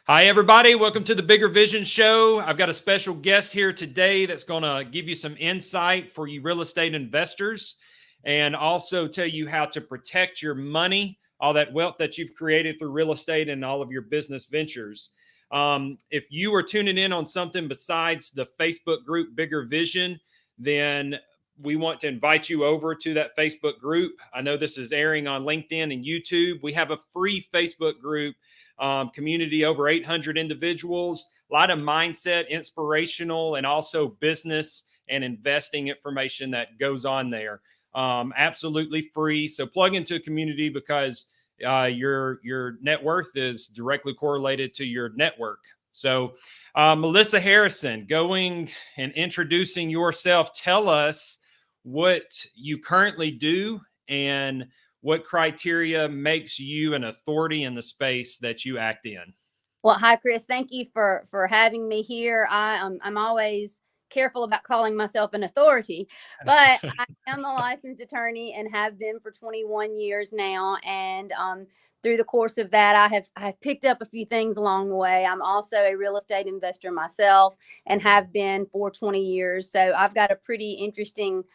Hi, everybody. Welcome to the Bigger Vision Show. I've got a special guest here today that's going to give you some insight for you real estate investors and also tell you how to protect your money, all that wealth that you've created through real estate and all of your business ventures. If you are tuning in on something besides the Facebook group Bigger Vision, then we want to invite you over to that Facebook group. I know this is airing on LinkedIn and YouTube. We have a free Facebook group community, over 800 individuals, a lot of mindset, inspirational, and also business and investing information that goes on there. Absolutely free. So plug into a community because your net worth is directly correlated to your network. So Melissa Harrison, going and introducing yourself, tell us what you currently do and what criteria makes you an authority in the space that you act in. Well, hi, Chris. Thank you for having me here. I'm always careful about calling myself an authority, but I am a licensed attorney and have been for 21 years now. And through the course of that, I've picked up a few things along the way. I'm also a real estate investor myself and have been for 20 years. So I've got a pretty interesting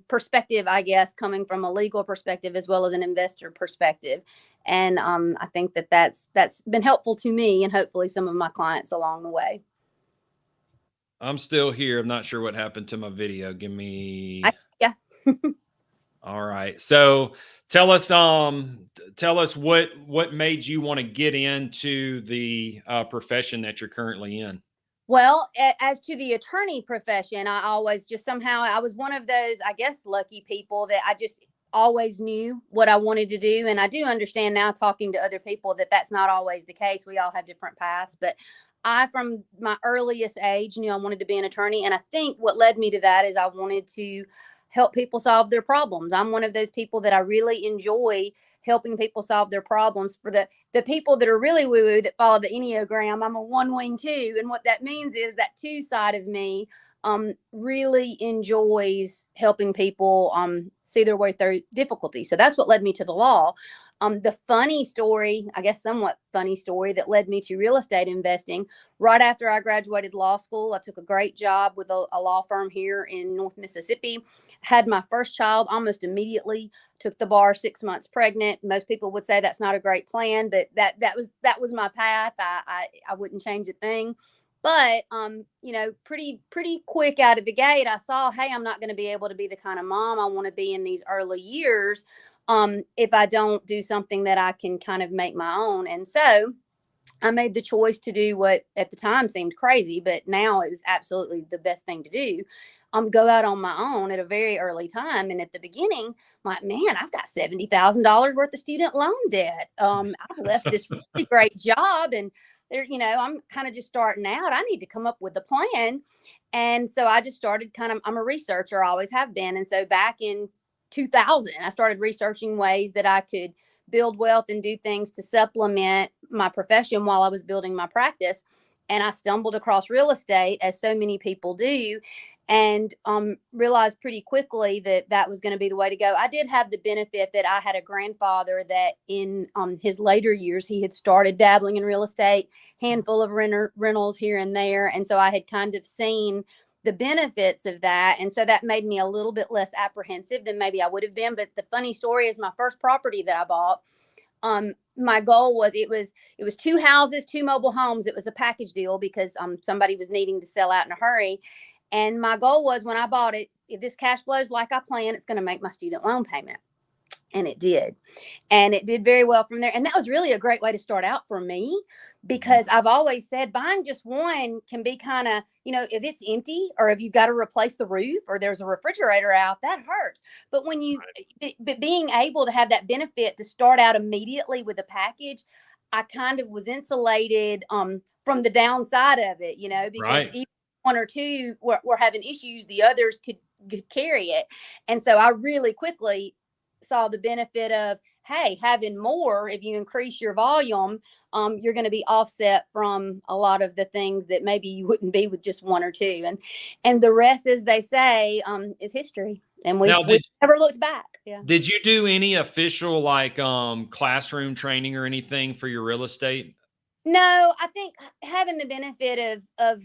perspective, I guess, coming from a legal perspective as well as an investor perspective. And I think that's been helpful to me and hopefully some of my clients along the way. I'm still here. I'm not sure what happened to my video. Give me. Yeah. All right. So tell us what made you want to get into the profession that you're currently in. Well, as to the attorney profession, I always just somehow, I was one of those, I guess, lucky people that I just always knew what I wanted to do. And I do understand now, talking to other people, that that's not always the case. We all have different paths, but I, from my earliest age, knew I wanted to be an attorney. And I think what led me to that is I wanted to help people solve their problems. I'm one of those people that I really enjoy helping people solve their problems. For the people that are really woo-woo that follow the Enneagram, I'm a 1 wing 2. And what that means is that 2 side of me really enjoys helping people see their way through difficulty. So that's what led me to the law. The funny story, I guess somewhat funny story, that led me to real estate investing. Right after I graduated law school, I took a great job with a law firm here in North Mississippi. Had my first child almost immediately. Took the bar 6 months pregnant. Most people would say that's not a great plan, but that was my path. I wouldn't change a thing. But pretty quick out of the gate, I saw, hey, I'm not going to be able to be the kind of mom I want to be in these early years if I don't do something that I can kind of make my own. And so I made the choice to do what at the time seemed crazy, but now it was absolutely the best thing to do. Go out on my own at a very early time. And at the beginning, I'm like, man, I've got $70,000 worth of student loan debt. I've left this really great job, and I'm kind of just starting out. I need to come up with a plan. And so I just started I'm a researcher, I always have been. And so back in 2000, I started researching ways that I could build wealth and do things to supplement my profession while I was building my practice. And I stumbled across real estate, as so many people do, and realized pretty quickly that that was going to be the way to go. I did have the benefit that I had a grandfather that in his later years, he had started dabbling in real estate, handful of rentals here and there. And so I had kind of seen the benefits of that. And so that made me a little bit less apprehensive than maybe I would have been. But the funny story is, my first property that I bought, my goal was, it was 2 houses, 2 mobile homes. It was a package deal because somebody was needing to sell out in a hurry. And my goal was, when I bought it, if this cash flows like I plan, it's going to make my student loan payment. And it did. And it did very well from there. And that was really a great way to start out for me, because I've always said buying just one can be kind of, if it's empty or if you've got to replace the roof or there's a refrigerator out, that hurts. But but being able to have that benefit to start out immediately with a package, I kind of was insulated from the downside of it, because even 1 or 2 were having issues, the others could carry it. And so I really quickly saw the benefit of, hey, having more, if you increase your volume, you're going to be offset from a lot of the things that maybe you wouldn't be with just 1 or 2. And the rest, as they say, is history. And we never looked back. Yeah. Did you do any official classroom training or anything for your real estate? No, I think having the benefit of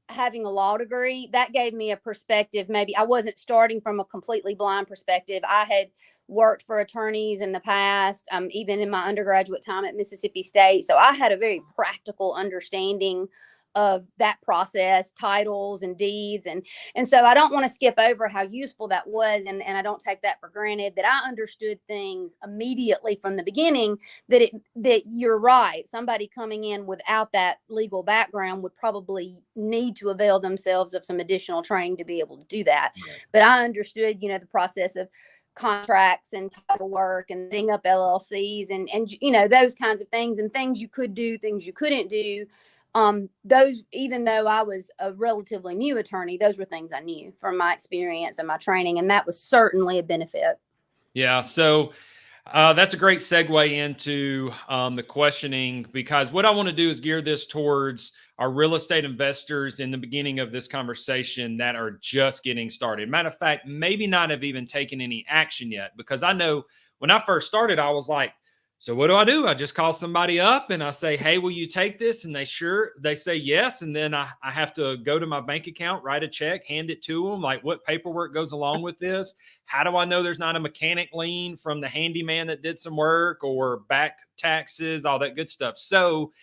having a law degree, that gave me a perspective. Maybe I wasn't starting from a completely blind perspective. I had worked for attorneys in the past, even in my undergraduate time at Mississippi State. So I had a very practical understanding of that process, titles and deeds. And so I don't want to skip over how useful that was. And I don't take that for granted, that I understood things immediately from the beginning, that you're right. Somebody coming in without that legal background would probably need to avail themselves of some additional training to be able to do that. Right. But I understood, the process of contracts and title work and setting up LLCs and those kinds of things, and things you could do, things you couldn't do. Those, even though I was a relatively new attorney, those were things I knew from my experience and my training, and that was certainly a benefit. Yeah. So that's a great segue into the questioning, because what I want to do is gear this towards our real estate investors in the beginning of this conversation that are just getting started. Matter of fact, maybe not have even taken any action yet, because I know when I first started, I was like, so what do? I just call somebody up and I say, hey, will you take this? And they say yes. And then I have to go to my bank account, write a check, hand it to them. Like, what paperwork goes along with this? How do I know there's not a mechanic lien from the handyman that did some work, or back taxes, all that good stuff? So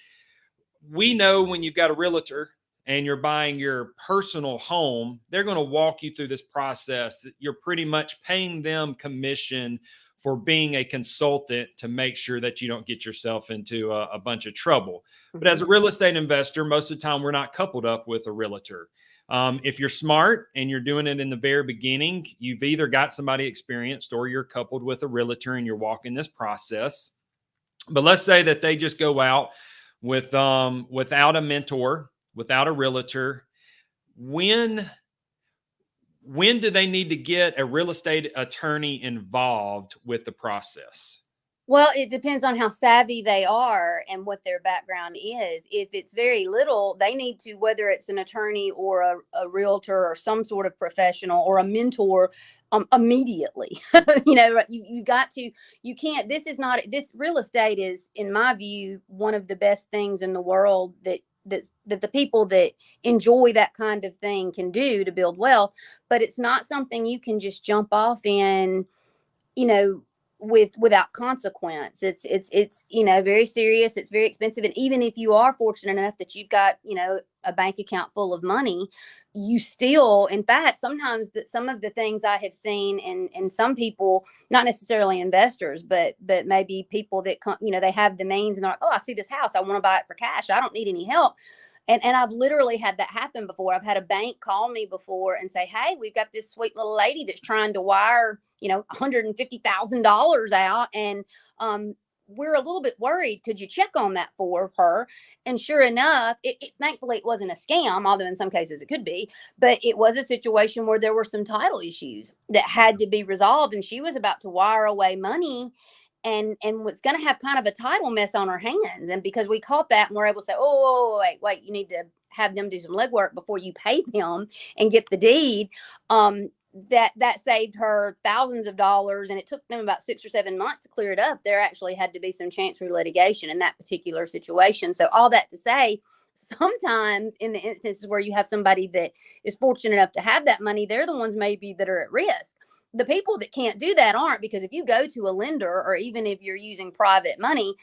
we know when you've got a realtor and you're buying your personal home, they're going to walk you through this process. You're pretty much paying them commission for being a consultant to make sure that you don't get yourself into a bunch of trouble. But as a real estate investor, most of the time we're not coupled up with a realtor. If you're smart and you're doing it in the very beginning, you've either got somebody experienced or you're coupled with a realtor and you're walking this process. But let's say that they just go out with without a mentor, without a realtor. When do they need to get a real estate attorney involved with the process? Well, it depends on how savvy they are and what their background is. If it's very little, they need to, whether it's an attorney or a realtor or some sort of professional or a mentor, immediately. You got to, you can't, this real estate is, in my view, one of the best things in the world that the people that enjoy that kind of thing can do to build wealth. But it's not something you can just jump off in, you know, without consequence. It's very serious. It's very expensive. And even if you are fortunate enough that you've got, a bank account full of money, you still, in fact, sometimes some of the things I have seen in some people, not necessarily investors, but maybe people that they have the means and they're like, oh, I see this house, I want to buy it for cash, I don't need any help. And I've literally had that happen before. I've had a bank call me before and say, hey, we've got this sweet little lady that's trying to wire, $150,000 out. And we're a little bit worried. Could you check on that for her? And sure enough, thankfully it wasn't a scam, although in some cases it could be. But it was a situation where there were some title issues that had to be resolved. And she was about to wire away money and was going to have kind of a title mess on her hands. And because we caught that and we're able to say, oh, wait, you need to have them do some legwork before you pay them and get the deed. That saved her thousands of dollars, and it took them about 6 or 7 months to clear it up. There actually had to be some chancery litigation in that particular situation. So all that to say, sometimes in the instances where you have somebody that is fortunate enough to have that money, they're the ones maybe that are at risk. The people that can't do that aren't, because if you go to a lender, or even if you're using private money,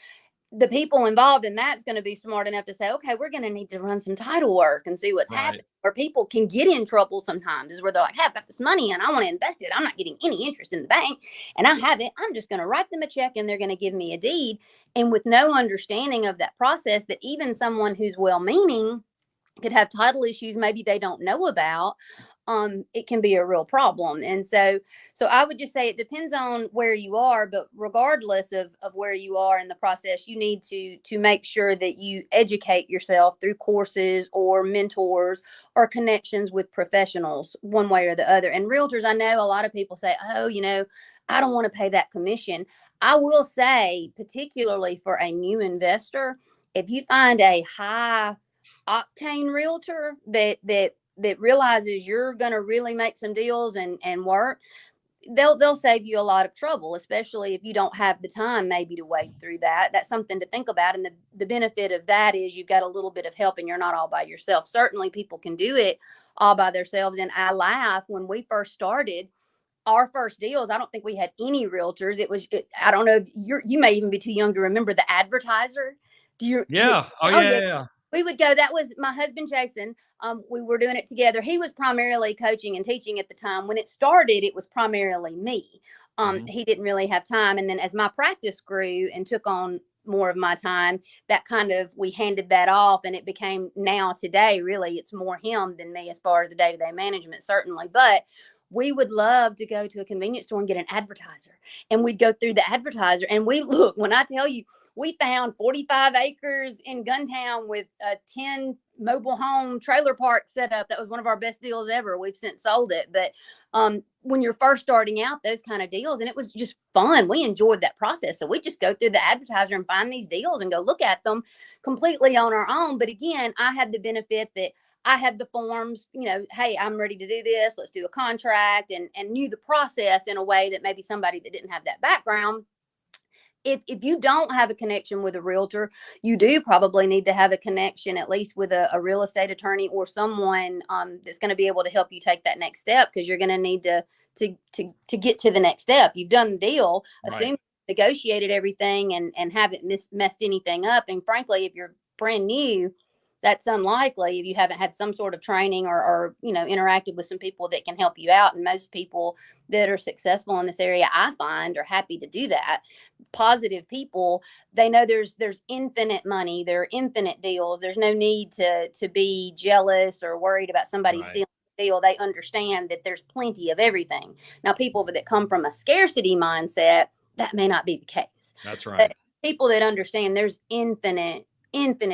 the people involved in that's going to be smart enough to say, okay, we're going to need to run some title work and see what's happening. Or people can get in trouble sometimes, is where they're like, hey, I've got this money and I want to invest it. I'm not getting any interest in the bank and I have it. I'm just going to write them a check and they're going to give me a deed. And with no understanding of that process, that even someone who's well-meaning could have title issues maybe they don't know about, it can be a real problem. And so I would just say it depends on where you are, but regardless of where you are in the process, you need to make sure that you educate yourself through courses or mentors or connections with professionals one way or the other. And realtors, I know a lot of people say, oh, I don't want to pay that commission. I will say, particularly for a new investor, if you find a high octane realtor that realizes you're going to really make some deals and work, they'll save you a lot of trouble, especially if you don't have the time maybe to wade through that. That's something to think about. And the benefit of that is you've got a little bit of help and you're not all by yourself. Certainly people can do it all by themselves. And I laugh, when we first started our first deals, I don't think we had any realtors. I don't know, you may even be too young to remember the advertiser. Yeah. Yeah. We would go. That was my husband, Jason. We were doing it together. He was primarily coaching and teaching at the time. When it started, it was primarily me. He didn't really have time. And then as my practice grew and took on more of my time, that kind of, we handed that off, and it became, now today, really, it's more him than me as far as the day-to-day management, certainly. But we would love to go to a convenience store and get an advertiser, and we'd go through the advertiser, and when I tell you, we found 45 acres in Guntown with a 10 mobile home trailer park set up. That was one of our best deals ever. We've since sold it. But when you're first starting out, those kind of deals, and it was just fun. We enjoyed that process. So we just go through the advertiser and find these deals and go look at them completely on our own. But again, I had the benefit that I had the forms, hey, I'm ready to do this. Let's do a contract, and knew the process in a way that maybe somebody that didn't have that background. If you don't have a connection with a realtor, you do probably need to have a connection, at least with a real estate attorney or someone that's going to be able to help you take that next step, because you're going to need to get to the next step. You've done the deal, assume you negotiated everything and haven't messed anything up. And frankly, if you're brand new, that's unlikely if you haven't had some sort of training or interacted with some people that can help you out. And most people that are successful in this area, I find, are happy to do that. Positive people, they know there's infinite money, there are infinite deals. There's no need to be jealous or worried about somebody stealing the deal. They understand that there's plenty of everything. Now, people that come from a scarcity mindset, that may not be the case. That's right. But people that understand there's infinite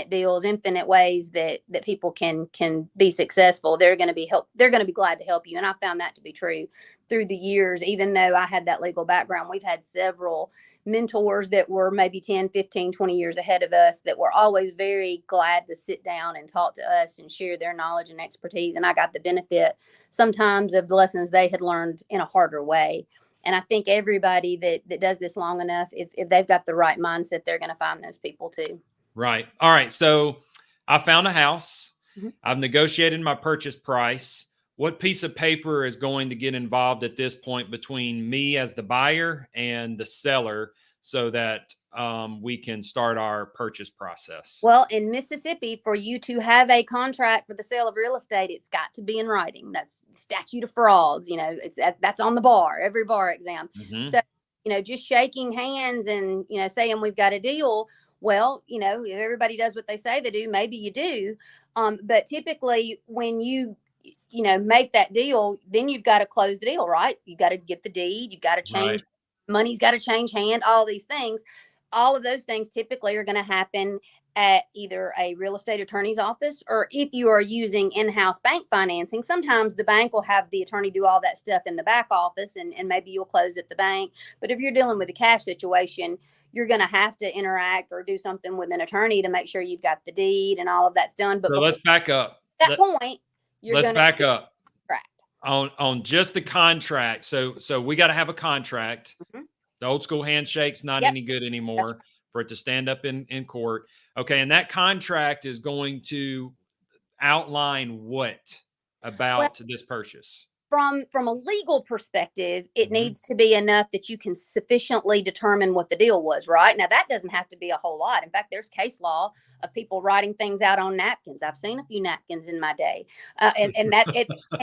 deals, infinite ways that people can be successful, they're going to be glad to help you. And I found that to be true through the years. Even though I had that legal background, we've had several mentors that were maybe 10, 15, 20 years ahead of us that were always very glad to sit down and talk to us and share their knowledge and expertise. And I got the benefit sometimes of the lessons they had learned in a harder way. And I think everybody that does this long enough, if they've got the right mindset, they're going to find those people too. Right. All right. So I found a house. Mm-hmm. I've negotiated my purchase price. What piece of paper is going to get involved at this point between me as the buyer and the seller so that we can start our purchase process? Well, in Mississippi, for you to have a contract for the sale of real estate, it's got to be in writing. That's statute of frauds. That's on the bar, every bar exam. Mm-hmm. So, just shaking hands and, saying we've got a deal. Well, if everybody does what they say they do, maybe you do. But typically when you make that deal, then you've got to close the deal, right? You got to get the deed. You've got to change. Money's got to change hand, all these things. All of those things typically are going to happen at either a real estate attorney's office, or if you are using in-house bank financing, sometimes the bank will have the attorney do all that stuff in the back office, and maybe you'll close at the bank. But if you're dealing with a cash situation, you're going to have to interact or do something with an attorney to make sure you've got the deed and all of that's done. But so let's back up. At that point, let's back up contract. on just the contract. So we got to have a contract. Mm-hmm. The old school handshake's not any good anymore for it to stand up in court. Okay, and that contract is going to outline what about this purchase? From a legal perspective, it needs to be enough that you can sufficiently determine what the deal was, right? Now, that doesn't have to be a whole lot. In fact, there's case law of people writing things out on napkins. I've seen a few napkins in my day. And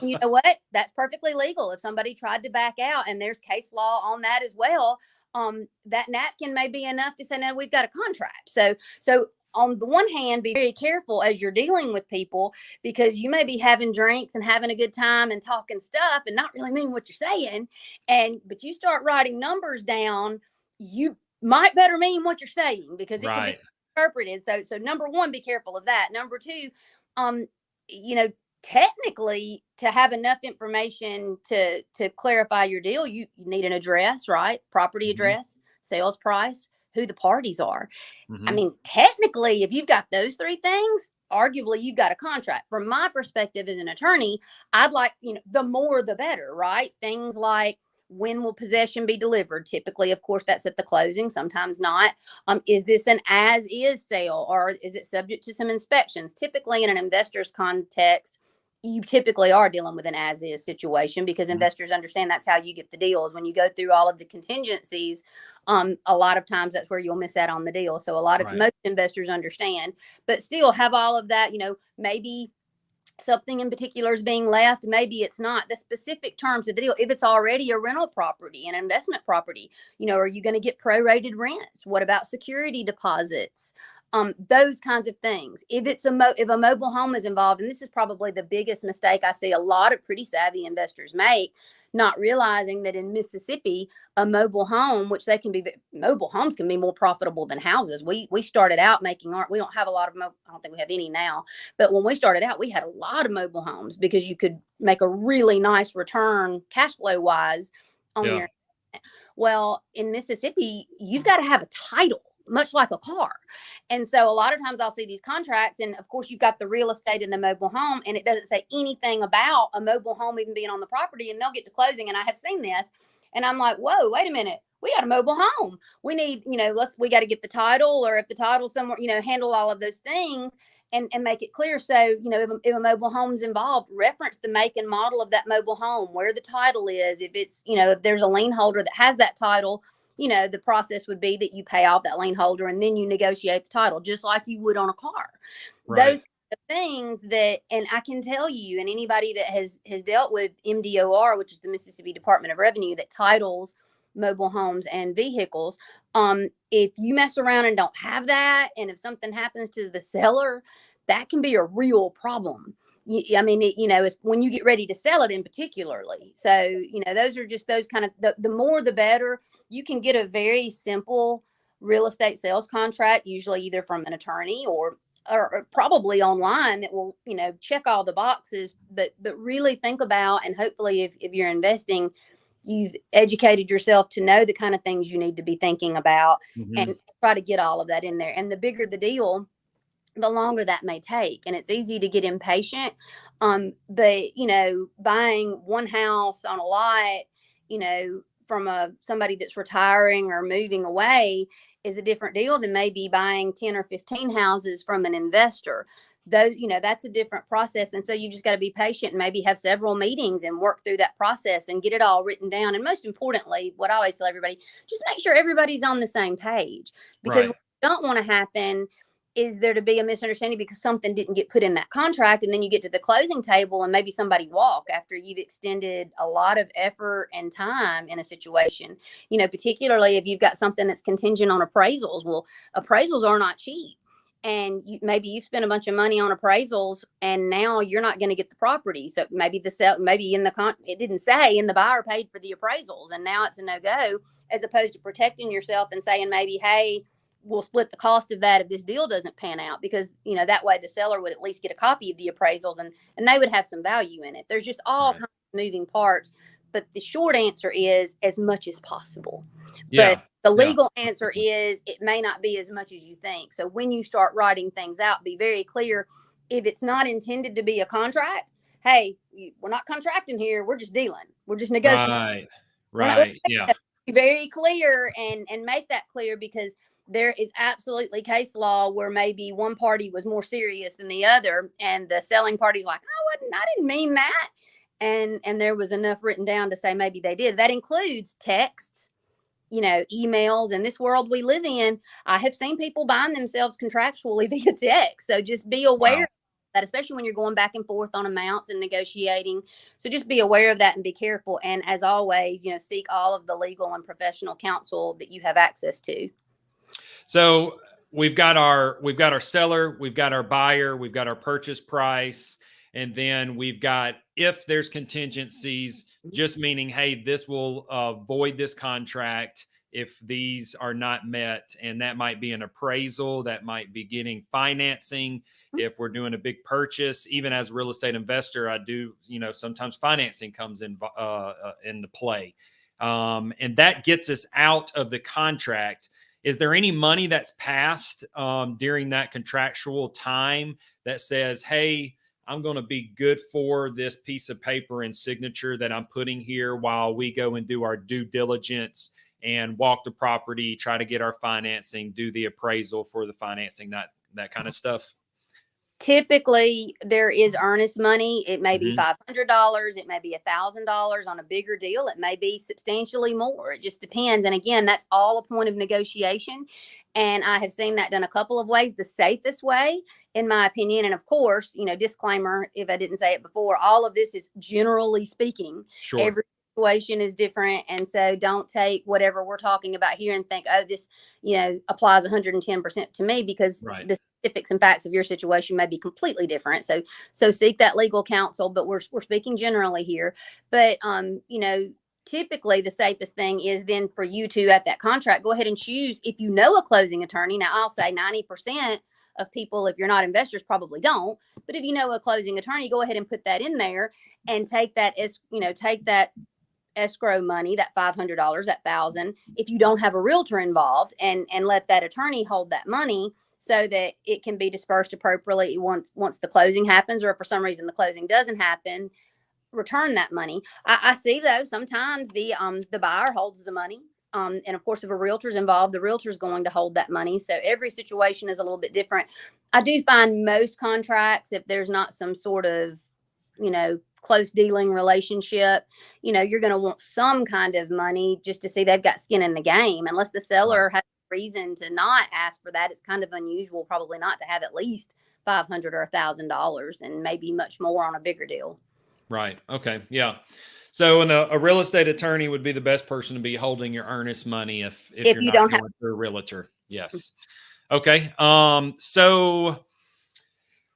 you know what? That's perfectly legal. If somebody tried to back out, and there's case law on that as well, that napkin may be enough to say, no, we've got a contract. So on the one hand, be very careful as you're dealing with people, because you may be having drinks and having a good time and talking stuff and not really mean what you're saying. But you start writing numbers down, you might better mean what you're saying, because it can be interpreted. So number one, be careful of that. Number two, technically, to have enough information to clarify your deal, you need an address, right? Property address, sales price, who the parties are. Mm-hmm. I mean, technically, if you've got those three things, arguably you've got a contract. From my perspective as an attorney, I'd like, the more the better, right? Things like When will possession be delivered? Typically, of course, that's at the closing, sometimes not. Is this an as-is sale, or is it subject to some inspections? Typically, in an investor's context, you typically are dealing with an as-is situation, because investors understand that's how you get the deals. When you go through all of the contingencies, a lot of times that's where you'll miss out on the deal. So most investors understand, but still have all of that, maybe something in particular is being left, maybe it's not. The specific terms of the deal, if it's already a rental property, an investment property, are you going to get prorated rents? What about security deposits? Those kinds of things. If it's if a mobile home is involved, and this is probably the biggest mistake I see a lot of pretty savvy investors make, not realizing that in Mississippi, a mobile home, which mobile homes can be more profitable than houses. We started out making we don't have a lot of I don't think we have any now, but when we started out, we had a lot of mobile homes because you could make a really nice return cash flow wise on your. Well, in Mississippi, you've got to have a title, much like a car. And so a lot of times I'll see these contracts, and of course you've got the real estate in the mobile home, and it doesn't say anything about a mobile home even being on the property, and they'll get to closing. And I have seen this, and I'm like, whoa, wait a minute. We got a mobile home. We need, we got to get the title, or if the title's somewhere, handle all of those things and make it clear. So, if a mobile home's involved, reference the make and model of that mobile home, where the title is. If it's, if there's a lien holder that has that title, the process would be that you pay off that lien holder and then you negotiate the title, just like you would on a car. Right. Those things that, and I can tell you, and anybody that has dealt with MDOR, which is the Mississippi Department of Revenue, that titles mobile homes and vehicles, if you mess around and don't have that, and if something happens to the seller, that can be a real problem. It's when you get ready to sell it in particularly. So, those are just those kind of, the more the better. You can get a very simple real estate sales contract, usually either from an attorney or probably online, that will, check all the boxes, but really think about, and hopefully if you're investing, you've educated yourself to know the kind of things you need to be thinking about, and try to get all of that in there. And the bigger the deal, the longer that may take. And it's easy to get impatient. But, buying one house on a lot, from somebody that's retiring or moving away is a different deal than maybe buying 10 or 15 houses from an investor. Though, that's a different process. And so you just got to be patient and maybe have several meetings and work through that process and get it all written down. And most importantly, what I always tell everybody, just make sure everybody's on the same page, because what you don't want to happen is there to be a misunderstanding because something didn't get put in that contract, and then you get to the closing table and maybe somebody walk after you've extended a lot of effort and time in a situation. Particularly if you've got something that's contingent on appraisals. Well, appraisals are not cheap, and maybe you've spent a bunch of money on appraisals, and now you're not going to get the property. So maybe it didn't say, and the buyer paid for the appraisals, and now it's a no-go, as opposed to protecting yourself and saying maybe, hey, we'll split the cost of that if this deal doesn't pan out, because that way the seller would at least get a copy of the appraisals, and they would have some value in it. There's just all kinds of moving parts, but the short answer is as much as possible. But the legal answer is it may not be as much as you think. So when you start writing things out, be very clear. If it's not intended to be a contract, hey, we're not contracting here, we're just dealing, we're just negotiating. Right. Yeah. Be very clear and make that clear, because there is absolutely case law where maybe one party was more serious than the other, and the selling party's like, I didn't mean that. And there was enough written down to say maybe they did. That includes texts, emails. In this world we live in, I have seen people bind themselves contractually via text. So just be aware of that, especially when you're going back and forth on amounts and negotiating. So just be aware of that and be careful. And as always, seek all of the legal and professional counsel that you have access to. So we've got our seller, we've got our buyer, we've got our purchase price, and then we've got, if there's contingencies, just meaning, hey, this will void this contract if these are not met. And that might be an appraisal, that might be getting financing. If we're doing a big purchase, even as a real estate investor, I do, sometimes financing comes into play. And that gets us out of the contract. Is there any money that's passed during that contractual time that says, hey, I'm going to be good for this piece of paper and signature that I'm putting here while we go and do our due diligence and walk the property, try to get our financing, do the appraisal for the financing, that kind of stuff? Typically, there is earnest money. It may be Mhm. $500. It may be $1,000 on a bigger deal. It may be substantially more. It just depends. And again, that's all a point of negotiation. And I have seen that done a couple of ways. The safest way, in my opinion, and of course, disclaimer, if I didn't say it before, all of this is generally speaking. Sure. Every situation is different. And so don't take whatever we're talking about here and think, oh, this, applies 110% to me, because Right. the specifics and facts of your situation may be completely different. So seek that legal counsel, but we're speaking generally here. But typically the safest thing is then for you to, at that contract, go ahead and choose, if you know a closing attorney. Now, I'll say 90% of people, if you're not investors, probably don't. But if you know a closing attorney, go ahead and put that in there and take that escrow money, that $500, that $1,000, if you don't have a realtor involved, and let that attorney hold that money so that it can be dispersed appropriately once the closing happens, or if for some reason the closing doesn't happen, return that money. I see, though, sometimes the buyer holds the money. And of course, if a realtor's involved, the realtor's going to hold that money. So every situation is a little bit different. I do find most contracts, if there's not some sort of, close dealing relationship, you're going to want some kind of money just to see they've got skin in the game. Unless the seller has reason to not ask for that, it's kind of unusual probably not to have at least $500 or $1,000, and maybe much more on a bigger deal. Right. Okay. Yeah. So a real estate attorney would be the best person to be holding your earnest money if you're you not don't going through a realtor. Yes. Okay. So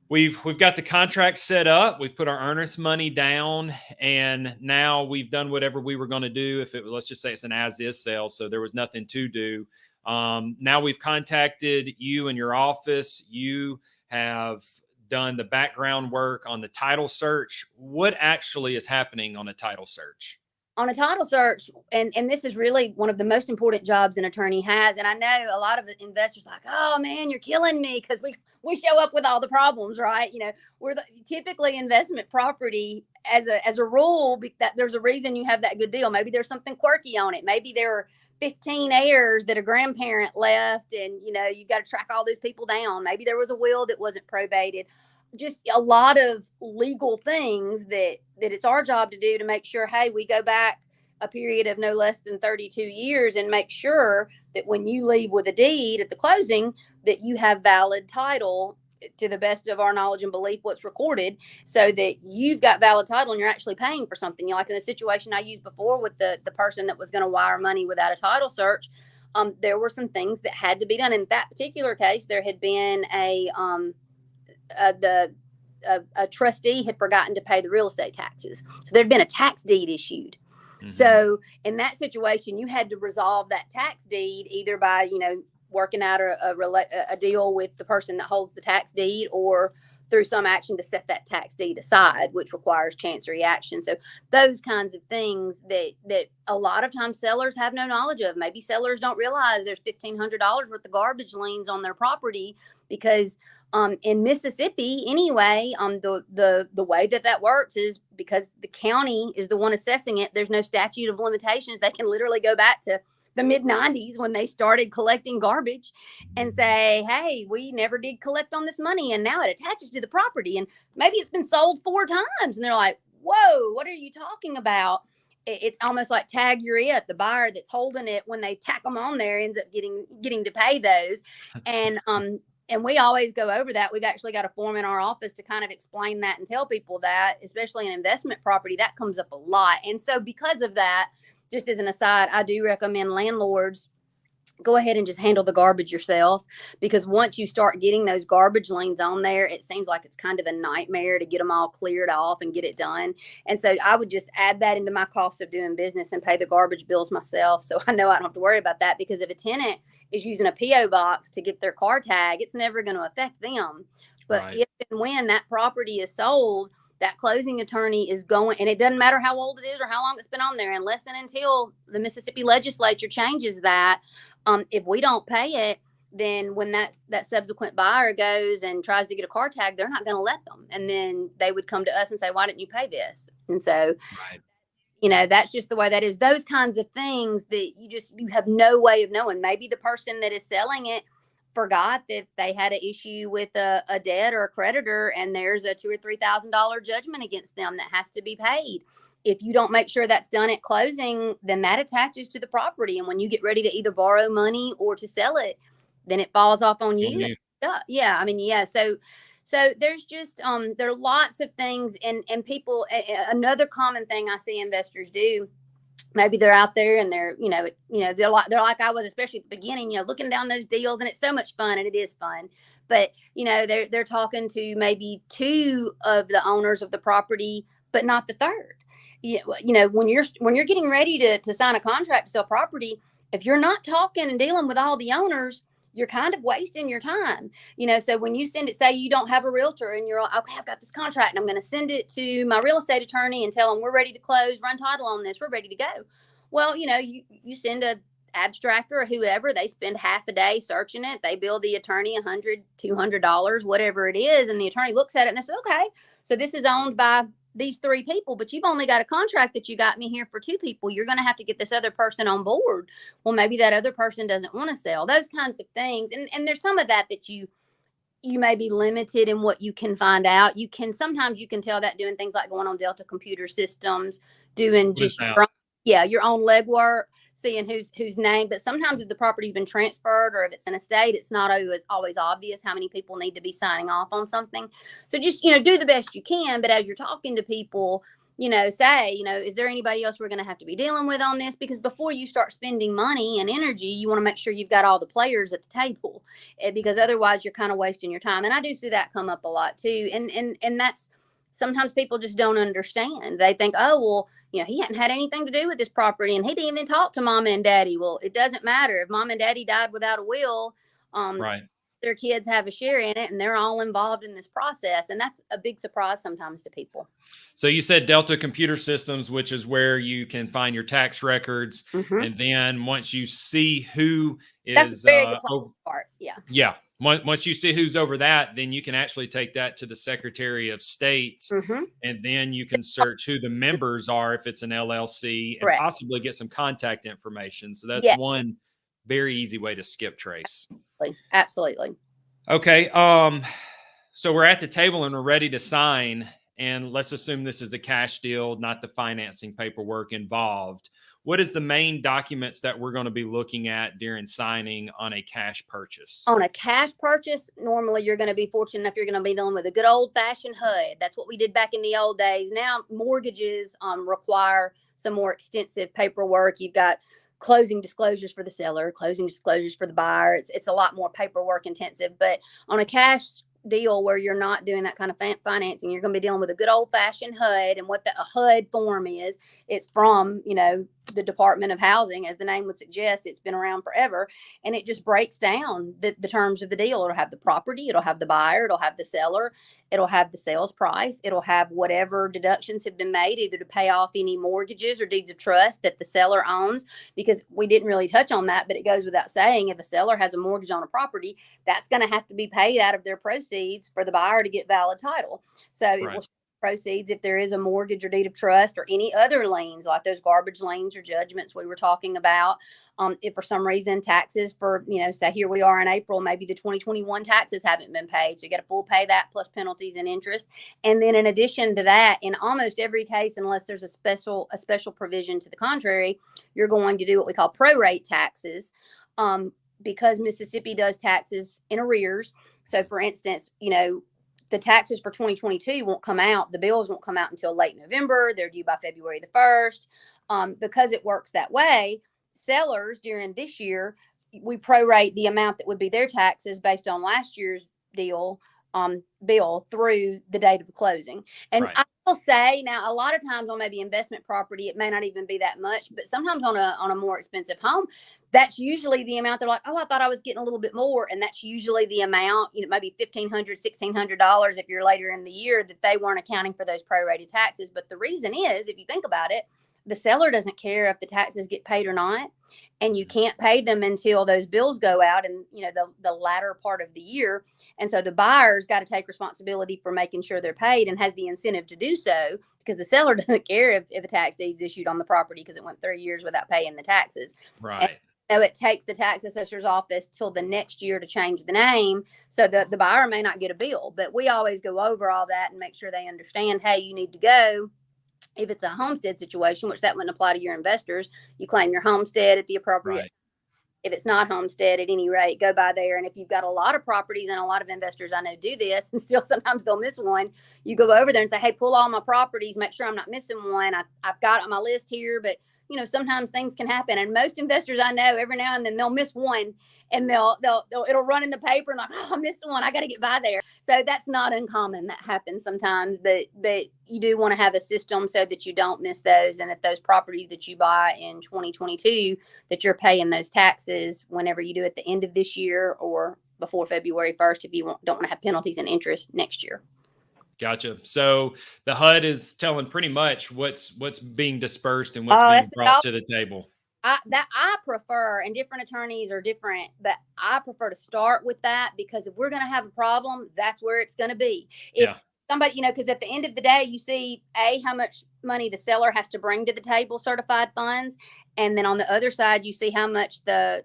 we've got the contract set up. We've put our earnest money down, and now we've done whatever we were going to do. Let's just say it's an as-is sale, so there was nothing to do. Now we've contacted you in your office. You have done the background work on the title search. What actually is happening on a title search? On a title search, and this is really one of the most important jobs an attorney has. And I know a lot of investors like, oh man, you're killing me, because we show up with all the problems, right? We're typically investment property, as a rule, that there's a reason you have that good deal. Maybe there's something quirky on it. Maybe there are 15 heirs that a grandparent left, and you've got to track all those people down. Maybe there was a will that wasn't probated. Just a lot of legal things that it's our job to do, to make sure, hey, we go back a period of no less than 32 years and make sure that when you leave with a deed at the closing, that you have valid title, to the best of our knowledge and belief, what's recorded, so that you've got valid title and you're actually paying for something. Like in the situation I used before with the person that was going to wire money without a title search, there were some things that had to be done. In that particular case, there had been a trustee had forgotten to pay the real estate taxes. So there'd been a tax deed issued. Mm-hmm. So in that situation, you had to resolve that tax deed either by, working out a deal with the person that holds the tax deed, or through some action to set that tax deed aside, which requires chancery action. So those kinds of things that a lot of times sellers have no knowledge of. Maybe sellers don't realize there's $1,500 worth of garbage liens on their property, because in Mississippi anyway, the way that works is, because the county is the one assessing it, there's no statute of limitations. They can literally go back to the mid-90s when they started collecting garbage and say, hey, we never did collect on this money, and now it attaches to the property, and maybe it's been sold 4 times. And they're like, whoa, what are you talking about? It's almost like tag you're it. The buyer that's holding it, when they tack them on there, ends up getting to pay those. And we always go over that. We've actually got a form in our office to kind of explain that and tell people that, especially in investment property, that comes up a lot. And so because of that, just as an aside, I do recommend landlords go ahead and just handle the garbage yourself, because once you start getting those garbage liens on there, it seems like it's kind of a nightmare to get them all cleared off and get it done. And so I would just add that into my cost of doing business and pay the garbage bills myself. So I know I don't have to worry about that, because if a tenant is using a PO box to get their car tag, it's never going to affect them. But right. If and when that property is sold, that closing attorney is going, and it doesn't matter how old it is or how long it's been on there, unless and until the Mississippi legislature changes that. If we don't pay it, then when that subsequent buyer goes and tries to get a car tag, they're not going to let them. And then they would come to us and say, why didn't you pay this? And so, Right. you know, that's just the way that is. Those kinds of things that you have no way of knowing. Maybe the person that is selling it forgot that they had an issue with a debt or a creditor, and there's a $2,000 or $3,000 judgment against them that has to be paid. If you don't make sure that's done at closing, then that attaches to the property. And when you get ready to either borrow money or to sell it, then it falls off on you. Yeah. I mean, yeah. So there's just, there are lots of things, and people, another common thing I see investors do, maybe they're out there and they're like I was, especially at the beginning, looking down those deals, and it's so much fun, and it is fun. But, they're talking to maybe two of the owners of the property, but not the third. When you're getting ready to sign a contract to sell property, if you're not talking and dealing with all the owners, you're kind of wasting your time. So when you send it, say you don't have a realtor, and you're like, okay, I've got this contract and I'm going to send it to my real estate attorney and tell them we're ready to close, run title on this, we're ready to go. Well, you send a abstractor or whoever, they spend half a day searching it. They bill the attorney $100, $200, whatever it is. And the attorney looks at it and they say, okay, so this is owned by these three people, but you've only got a contract that you got me here for two people. You're going to have to get this other person on board. Well, maybe that other person doesn't want to sell. Those kinds of things. And there's some of that you may be limited in what you can find out. Sometimes you can tell that doing things like going on Delta Computer Systems, doing just your own legwork, seeing whose name. But sometimes if the property's been transferred or if it's an estate, it's not always obvious how many people need to be signing off on something. So just, do the best you can. But as you're talking to people, say, is there anybody else we're going to have to be dealing with on this? Because before you start spending money and energy, you want to make sure you've got all the players at the table, because otherwise you're kind of wasting your time. And I do see that come up a lot too. And that's, sometimes people just don't understand. They think, oh, well, he hadn't had anything to do with this property, and he didn't even talk to mama and daddy. Well, it doesn't matter. If mom and daddy died without a will, right, their kids have a share in it, and they're all involved in this process. And that's a big surprise sometimes to people. So you said Delta Computer Systems, which is where you can find your tax records. Mm-hmm. And then once you see who is that's a very good part. Yeah. Yeah. Once you see who's over that, then you can actually take that to the Secretary of State, mm-hmm. and then you can search who the members are if it's an LLC, and correct. Possibly get some contact information. So that's one very easy way to skip trace. Absolutely. Okay. So we're at the table and we're ready to sign, and let's assume this is a cash deal, not the financing paperwork involved. What is the main documents that we're going to be looking at during signing on a cash purchase? On a cash purchase, normally you're going to be fortunate enough you're going to be dealing with a good old-fashioned HUD. That's what we did back in the old days. Now, mortgages require some more extensive paperwork. You've got closing disclosures for the seller, closing disclosures for the buyer. It's a lot more paperwork intensive. But on a cash deal where you're not doing that kind of financing, you're going to be dealing with a good old-fashioned HUD. And what a HUD form is, it's from the Department of Housing, as the name would suggest. It's been around forever, and it just breaks down the terms of the deal. It'll have the property, it'll have the buyer, it'll have the seller, it'll have the sales price, it'll have whatever deductions have been made, either to pay off any mortgages or deeds of trust that the seller owns. Because we didn't really touch on that, but it goes without saying, if a seller has a mortgage on a property, that's going to have to be paid out of their proceeds for the buyer to get valid title. So right. It will proceeds if there is a mortgage or deed of trust or any other liens, like those garbage liens or judgments we were talking about. If for some reason taxes for, say here we are in April, maybe the 2021 taxes haven't been paid, so you got to full pay that plus penalties and interest. And then in addition to that, in almost every case, unless there's a special provision to the contrary, you're going to do what we call prorate taxes, because Mississippi does taxes in arrears. So for instance, the taxes for 2022 won't come out. The bills won't come out until late November. They're due by February the 1st. Because it works that way, sellers during this year, we prorate the amount that would be their taxes based on last year's bill through the date of the closing. And right. I will say now, a lot of times on maybe investment property, it may not even be that much, but sometimes on a more expensive home, that's usually the amount. They're like, oh, I thought I was getting a little bit more. And that's usually the amount, maybe $1,500, $1,600 if you're later in the year, that they weren't accounting for those prorated taxes. But the reason is, if you think about it, the seller doesn't care if the taxes get paid or not, and you can't pay them until those bills go out and, you know, the latter part of the year. And so the buyer's got to take responsibility for making sure they're paid and has the incentive to do so, because the seller doesn't care if a tax deed's issued on the property because it went 3 years without paying the taxes. Right. So it takes the tax assessor's office till the next year to change the name. So the buyer may not get a bill, but we always go over all that and make sure they understand, hey, you need to go. If it's a homestead situation, which that wouldn't apply to your investors, you claim your homestead at the appropriate Right. If it's not homestead, at any rate, go by there. And if you've got a lot of properties, and a lot of investors I know do this, and still sometimes they'll miss one, you go over there and say, hey, pull all my properties, make sure I'm not missing one. I've got it on my list here, but you know, sometimes things can happen. And most investors I know, every now and then they'll miss one, and it'll run in the paper and like, oh, I missed one, I got to get by there. So that's not uncommon. That happens sometimes, but you do want to have a system so that you don't miss those, and that those properties that you buy in 2022, that you're paying those taxes whenever you do at the end of this year or before February 1st, if you don't want to have penalties and interest next year. Gotcha. So the HUD is telling pretty much what's being dispersed and what's being brought to the table. I prefer, and different attorneys are different, but I prefer to start with that, because if we're going to have a problem, that's where it's going to be. If somebody, you know, because at the end of the day, you see how much money the seller has to bring to the table, certified funds, and then on the other side, you see how much the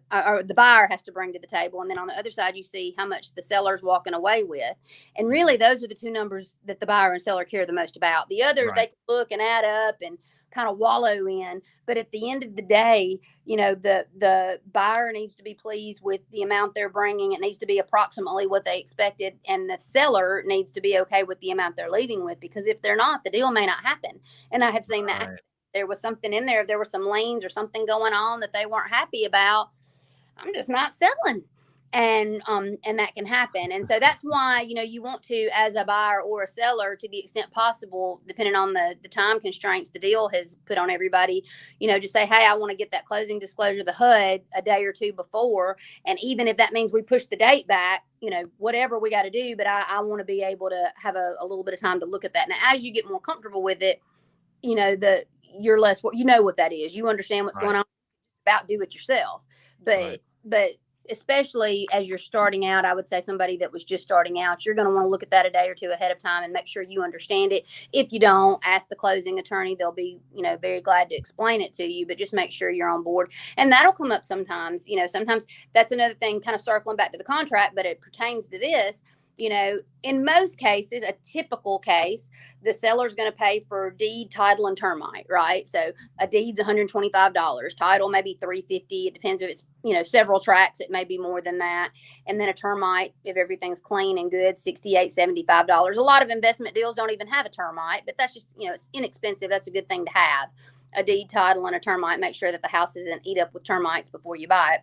buyer has to bring to the table, and then on the other side, you see how much the seller's walking away with. And really, those are the two numbers that the buyer and seller care the most about. The others, they can look and add up and kind of wallow in, but at the end of the day, you know, the buyer needs to be pleased with the amount they're bringing. It needs to be approximately what they expected, and the seller needs to be okay with the amount they're leaving with, because if they're not, the deal may not happen. And I have seen that there was something in there, if there were some liens or something going on that they weren't happy about, I'm just not selling. And that can happen. And so that's why, you know, you want to, as a buyer or a seller, to the extent possible, depending on the time constraints the deal has put on everybody, you know, just say, hey, I want to get that closing disclosure, the HUD, a day or two before. And even if that means we push the date back, you know, whatever we got to do, but I want to be able to have a little bit of time to look at that. Now, as you get more comfortable with it, you know, you're less, you know what that is. You understand what's going on, about do it yourself. But especially as you're starting out, I would say somebody that was just starting out, you're going to want to look at that a day or two ahead of time and make sure you understand it. If you don't, ask the closing attorney. They'll be, you know, very glad to explain it to you, but just make sure you're on board. And that'll come up sometimes. You know, sometimes that's another thing, kind of circling back to the contract, but it pertains to this. You know, in most cases, a typical case, the seller's going to pay for deed, title, and termite, right? So a deed's $125, title maybe $350. It depends if it's, you know, several tracks, it may be more than that. And then a termite, if everything's clean and good, $68, $75. A lot of investment deals don't even have a termite, but that's just, you know, it's inexpensive. That's a good thing to have. A deed, title, and a termite. Make sure that the house isn't eat up with termites before you buy it.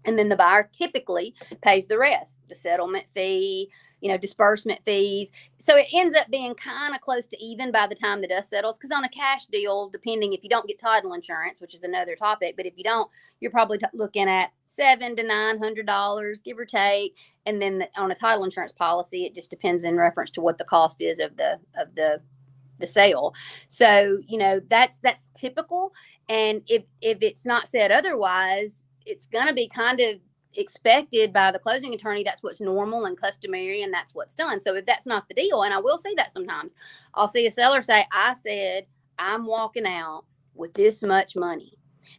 And then the buyer typically pays the rest, the settlement fee, you know, disbursement fees. So it ends up being kind of close to even by the time the dust settles. Because on a cash deal, depending if you don't get title insurance, which is another topic, but if you don't, you're probably looking at $700 to $900, give or take. And then on a title insurance policy, it just depends in reference to what the cost is of the sale. So, you know, that's typical. And if it's not said otherwise, it's going to be kind of expected by the closing attorney. That's what's normal and customary, and that's what's done. So if that's not the deal, and I will see that sometimes, I'll see a seller say, I said I'm walking out with this much money,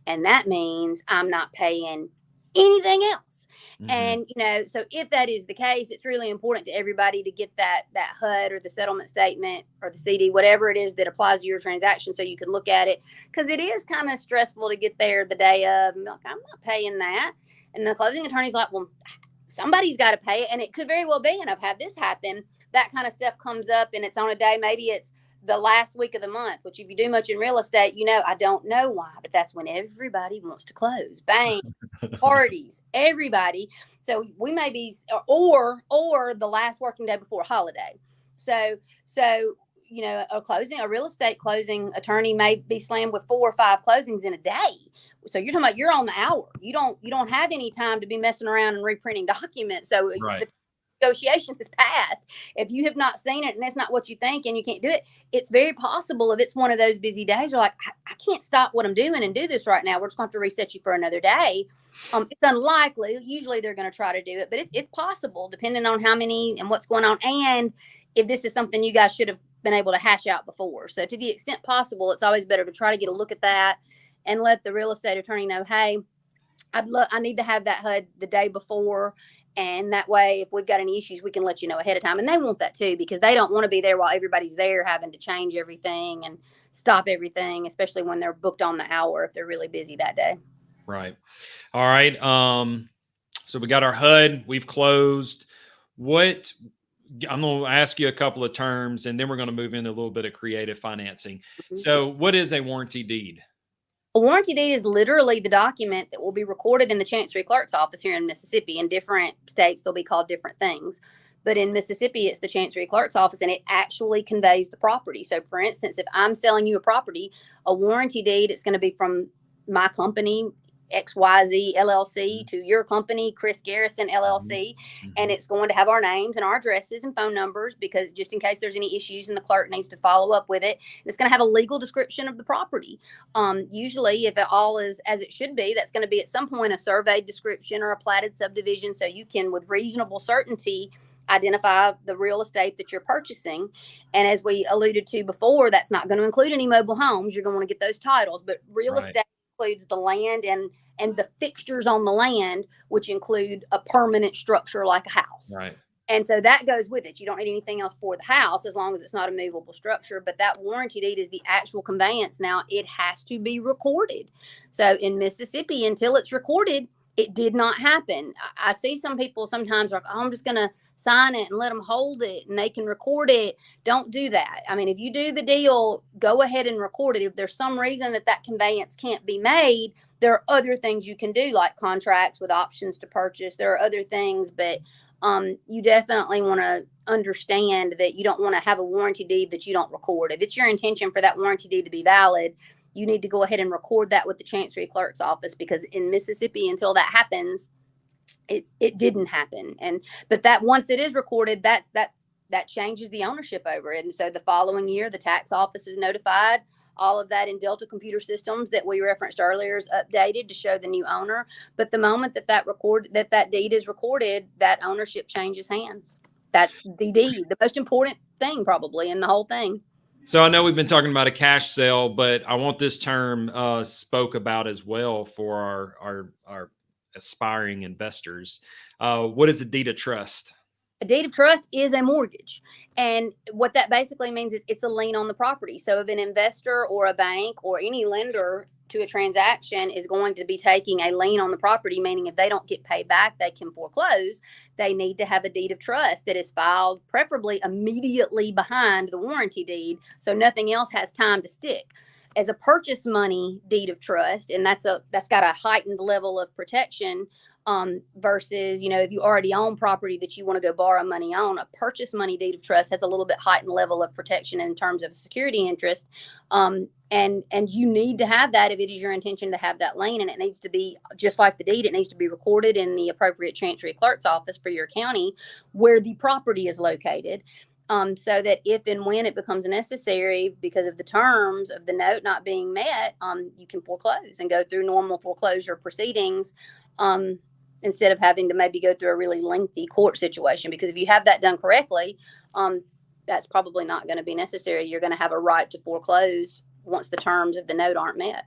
and that means I'm not paying anything else. Mm-hmm. And, you know, so if that is the case, it's really important to everybody to get that HUD or the settlement statement or the CD, whatever it is that applies to your transaction, so you can look at it, because it is kind of stressful to get there the day of and be like, I'm not paying that. And the closing attorney's like, well, somebody's got to pay it. And it could very well be, and I've had this happen, that kind of stuff comes up and it's on a day, maybe it's the last week of the month, which if you do much in real estate, you know, I don't know why, but that's when everybody wants to close. Banks, parties, everybody. So we may be, or the last working day before a holiday. So, you know, a real estate closing attorney may be slammed with 4 or 5 closings in a day. So you're talking about, you're on the hour. You don't have any time to be messing around and reprinting documents. So negotiation has passed. If you have not seen it and that's not what you think and you can't do it, it's very possible if it's one of those busy days, you're like, I can't stop what I'm doing and do this right now. We're just going to have to reset you for another day. It's unlikely. Usually they're going to try to do it, but it's possible depending on how many and what's going on. And if this is something you guys should have been able to hash out before. So to the extent possible, it's always better to try to get a look at that and let the real estate attorney know, hey, I need to have that HUD the day before. And that way, if we've got any issues, we can let you know ahead of time. And they want that too, because they don't want to be there while everybody's there having to change everything and stop everything, especially when they're booked on the hour if they're really busy that day. Right. All right. So we got our HUD, we've closed. I'm going to ask you a couple of terms, and then we're going to move into a little bit of creative financing. Mm-hmm. So what is a warranty deed? A warranty deed is literally the document that will be recorded in the Chancery Clerk's office here in Mississippi. In different states, they'll be called different things. But in Mississippi, it's the Chancery Clerk's office, and it actually conveys the property. So, for instance, if I'm selling you a property, a warranty deed, it's going to be from my company, XYZ LLC, to your company, Chris Garrison LLC, and it's going to have our names and our addresses and phone numbers, because just in case there's any issues and the clerk needs to follow up with it. It's going to have a legal description of the property. Usually, if it all is as it should be, that's going to be at some point a surveyed description or a platted subdivision, so you can, with reasonable certainty, identify the real estate that you're purchasing. And as we alluded to before, that's not going to include any mobile homes. You're going to want to get those titles, but real estate includes the land and the fixtures on the land, which include a permanent structure like a house. Right. And so that goes with it. You don't need anything else for the house as long as it's not a movable structure. But that warranty deed is the actual conveyance. Now, it has to be recorded. So in Mississippi, until it's recorded, it did not happen. I see some people sometimes like, oh, I'm just going to sign it and let them hold it and they can record it. Don't do that. I mean, if you do the deal, go ahead and record it. If there's some reason that conveyance can't be made, there are other things you can do, like contracts with options to purchase. There are other things, but you definitely want to understand that you don't want to have a warranty deed that you don't record. If it's your intention for that warranty deed to be valid, you need to go ahead and record that with the Chancery Clerk's office, because in Mississippi, until that happens, it didn't happen. But that once it is recorded, that changes the ownership over it. And so the following year, the tax office is notified. All of that in Delta Computer Systems that we referenced earlier is updated to show the new owner. But the moment that deed is recorded, that ownership changes hands. That's the deed, the most important thing probably in the whole thing. So I know we've been talking about a cash sale, but I want this term spoke about as well for our aspiring investors. What is a deed of trust? A deed of trust is a mortgage. And what that basically means is it's a lien on the property. So if an investor or a bank or any lender to a transaction is going to be taking a lien on the property, meaning if they don't get paid back, they can foreclose, they need to have a deed of trust that is filed preferably immediately behind the warranty deed, so nothing else has time to stick. As a purchase money deed of trust, and that's got a heightened level of protection versus, if you already own property that you want to go borrow money on. A purchase money deed of trust has a little bit heightened level of protection in terms of security interest. And you need to have that if it is your intention to have that lien, and it needs to be just like the deed. It needs to be recorded in the appropriate Chancery Clerk's office for your county where the property is located. So that if and when it becomes necessary because of the terms of the note not being met, you can foreclose and go through normal foreclosure proceedings instead of having to maybe go through a really lengthy court situation. Because if you have that done correctly, that's probably not going to be necessary. You're going to have a right to foreclose once the terms of the note aren't met.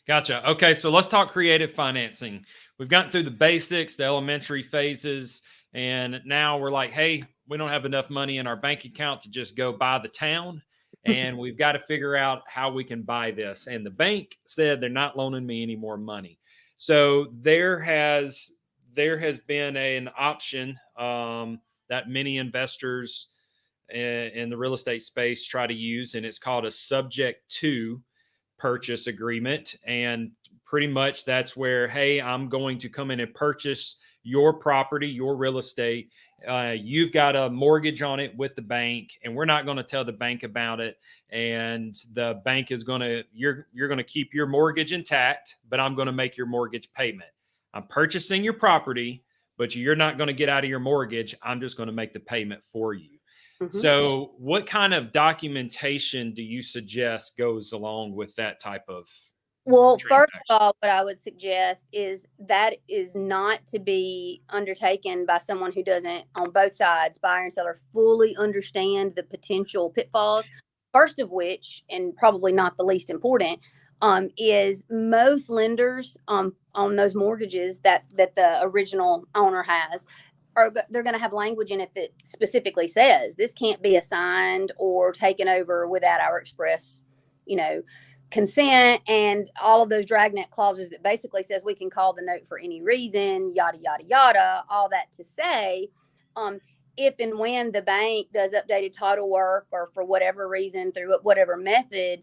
Gotcha. Okay, so let's talk creative financing. We've gotten through the basics, the elementary phases, and now we're like, hey, we don't have enough money in our bank account to just go buy the town, and we've got to figure out how we can buy this. And the bank said they're not loaning me any more money. So there has been an option that many investors in the real estate space try to use, and it's called a subject to purchase agreement. And pretty much that's where, hey, I'm going to come in and purchase your property, your real estate. You've got a mortgage on it with the bank, and we're not going to tell the bank about it. And the bank is you're going to keep your mortgage intact, but I'm going to make your mortgage payment. I'm purchasing your property, but you're not going to get out of your mortgage. I'm just going to make the payment for you. Mhm. So what kind of documentation do you suggest goes along with that type of Well, first transaction? of all, what I would suggest is that is not to be undertaken by someone who doesn't, on both sides, buyer and seller, fully understand the potential pitfalls. First of which, and probably not the least important, is most lenders on those mortgages that the original owner has they're going to have language in it that specifically says this can't be assigned or taken over without our express, you know, consent, and all of those dragnet clauses that basically says we can call the note for any reason, yada yada yada. All that to say, if and when the bank does updated title work, or for whatever reason, through whatever method,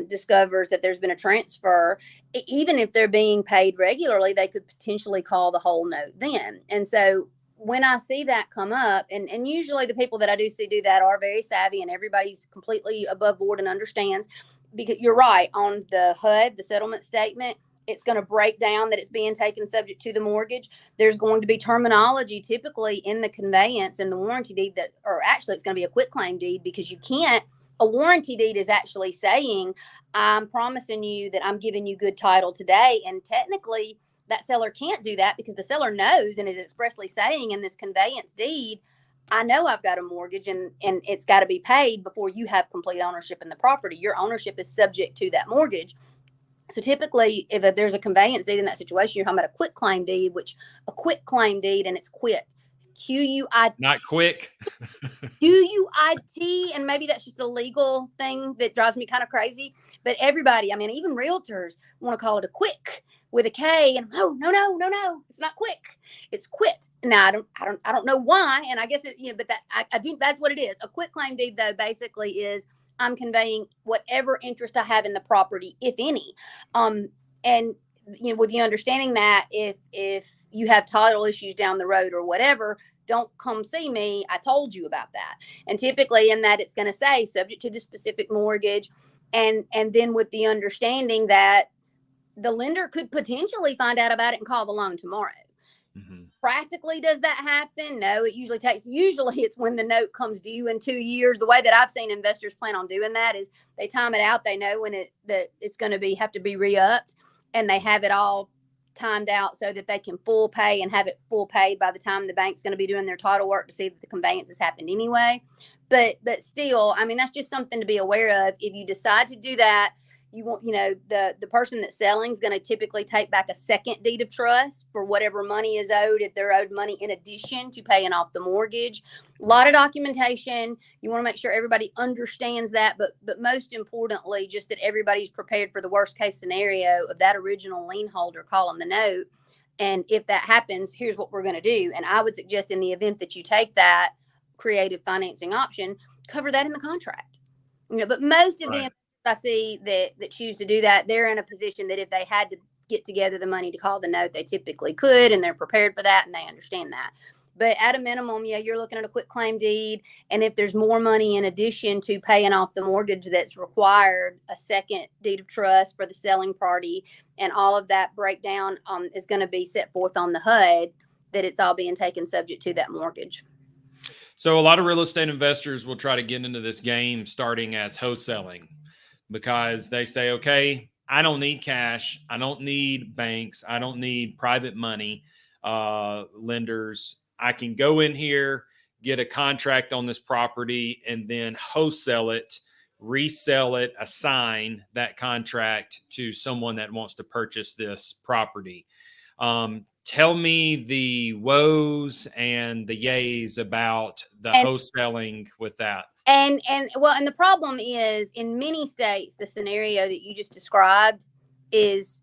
discovers that there's been a transfer, even if they're being paid regularly, they could potentially call the whole note then. And so when I see that come up, and usually the people that I do see do that are very savvy, and everybody's completely above board and understands, because you're right, on the HUD, the settlement statement, it's going to break down that it's being taken subject to the mortgage. There's going to be terminology typically in the conveyance and the warranty deed that, or actually it's going to be a quitclaim deed, because you can't, a warranty deed is actually saying, I'm promising you that I'm giving you good title today. And technically that seller can't do that, because the seller knows and is expressly saying in this conveyance deed, I know I've got a mortgage, and it's got to be paid before you have complete ownership in the property. Your ownership is subject to that mortgage. So typically, if there's a conveyance deed in that situation, you're talking about a quitclaim deed, which a quitclaim deed, and it's quit. Q-U-I-T. Not quick. Q-U-I-T, and maybe that's just a legal thing that drives me kind of crazy. But everybody, I mean, even realtors want to call it a quick with a K, and no, it's not quick, it's quit. Now I don't know why, and I guess it, but that I do, that's what it is. A quitclaim deed, though, basically is I'm conveying whatever interest I have in the property, if any, and with the understanding that if you have title issues down the road or whatever, don't come see me. I told you about that. And typically in that, it's going to say subject to the specific mortgage, and then with the understanding that the lender could potentially find out about it and call the loan tomorrow. Mm-hmm. Practically, does that happen? No, it usually it's when the note comes due in 2 years. The way that I've seen investors plan on doing that is they time it out. They know when it's going to have to be re-upped, and they have it all timed out so that they can full pay and have it full paid by the time the bank's going to be doing their title work to see that the conveyance has happened anyway. But still, I mean, that's just something to be aware of. If you decide to do that, you want, the person that's selling is going to typically take back a second deed of trust for whatever money is owed, if they're owed money in addition to paying off the mortgage. A lot of documentation. You want to make sure everybody understands that, but most importantly, just that everybody's prepared for the worst case scenario of that original lien holder calling the note. And if that happens, here's what we're going to do. And I would suggest, in the event that you take that creative financing option, cover that in the contract. But most of them I see that choose to do that, they're in a position that if they had to get together the money to call the note, they typically could, and they're prepared for that, and they understand that. But at a minimum, you're looking at a quitclaim deed, and if there's more money in addition to paying off the mortgage that's required, a second deed of trust for the selling party, and all of that breakdown is going to be set forth on the HUD, that it's all being taken subject to that mortgage. So a lot of real estate investors will try to get into this game starting as wholesaling, because they say, okay, I don't need cash. I don't need banks. I don't need private money lenders. I can go in here, get a contract on this property, and then wholesale it, resell it, assign that contract to someone that wants to purchase this property. Tell me the woes and the yays about the wholesaling with that. And the problem is, in many states, the scenario that you just described is